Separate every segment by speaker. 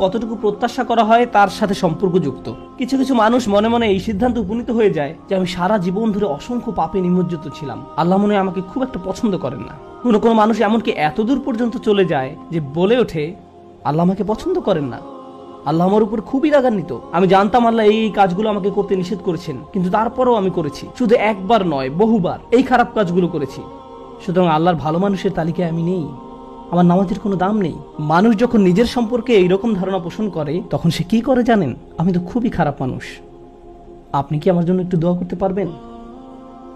Speaker 1: কতটুকু প্রত্যাশা করা হয় তার সাথে সম্পর্কযুক্ত। কিছু কিছু মানুষ মনে মনে এই সিদ্ধান্তে উপনীত হয়ে যায় যে আমি সারা জীবন ধরে অসংখ্য পাপে নিমজ্জিত ছিলাম, আল্লাহ মনে হয় আমাকে খুব একটা পছন্দ করেন না। কোনো মানুষ এমনকি এতদূর পর্যন্ত চলে যায় যে বলে ওঠে আল্লাহ আমাকে পছন্দ করেন না, আল্লাহ আমার উপর খুবই রাগান্বিত। আমি জানতাম আল্লাহ এই কাজগুলো আমাকে করতে নিষেধ করেছেন, কিন্তু তারপরেও আমি করেছি। শুধু একবার নয়, বহুবার এই খারাপ কাজগুলো করেছি। সুতরাং আল্লাহর ভালো মানুষের তালিকায় আমি নেই, আমার নামাজের কোনো দাম নেই। মানুষ যখন নিজের সম্পর্কে এইরকম ধারণা পোষণ করে তখন সে কি করে জানেন? আমি তো খুবই খারাপ মানুষ। আপনি কি আমার জন্য একটু দোয়া করতে পারবেন?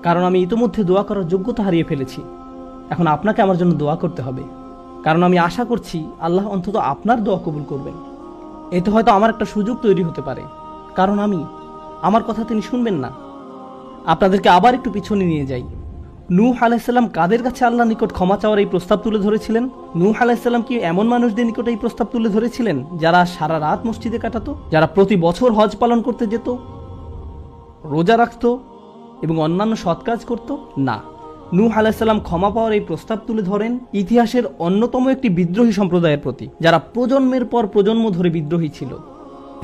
Speaker 1: কারণ আমি ইতিমধ্যে দোয়া করার যোগ্যতা হারিয়ে ফেলেছি। এখন আপনাকে আমার জন্য দোয়া করতে হবে, কারণ আমি আশা করছি আল্লাহ অন্তত আপনার দোয়া কবুল করবেন। এতে হয়তো আমার একটা সুযোগ তৈরি হতে পারে, কারণ আমার কথা তিনি শুনবেন না। আপনাদেরকে আবার একটু পিছনে নিয়ে যাই। নূহ আলাইহিসসালাম কাদের কাছে আল্লাহর নিকট ক্ষমা চাওয়ার এই প্রস্তাব তুলে ধরেছিলেন? নূহ আলাইহিসসালাম কি এমন মানুষদের নিকট এই প্রস্তাব তুলে ধরেছিলেন যারা সারা রাত মসজিদে কাটাতো, যারা প্রতি বছর হজ পালন করতে যেত, রোজা রাখতো এবং অন্যান্য সৎ কাজ করত? না, নূহ আলাইহিসসালাম ক্ষমা পাওয়ার এই প্রস্তাব তুলে ধরেন ইতিহাসের অন্যতম একটি বিদ্রোহী সম্প্রদায়ের প্রতি, যারা প্রজন্মের পর প্রজন্ম ধরে বিদ্রোহী ছিল।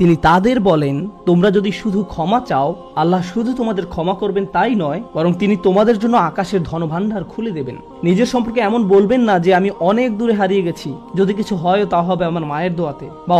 Speaker 1: তিনি তাদের বলেন, তোমরা যদি শুধু ক্ষমা চাও, আল্লাহ শুধু তোমাদের ক্ষমা করবেন তাই নয়, বরং তিনি তোমাদের জন্য আকাশের ধনভাণ্ডার খুলে দেবেন। নিজের সম্পর্কে এমন বলবেন না যে আমি অনেক দূরে হারিয়ে গেছি, যদি কিছু হয় তা হবে আমার মায়ের দোয়াতে বা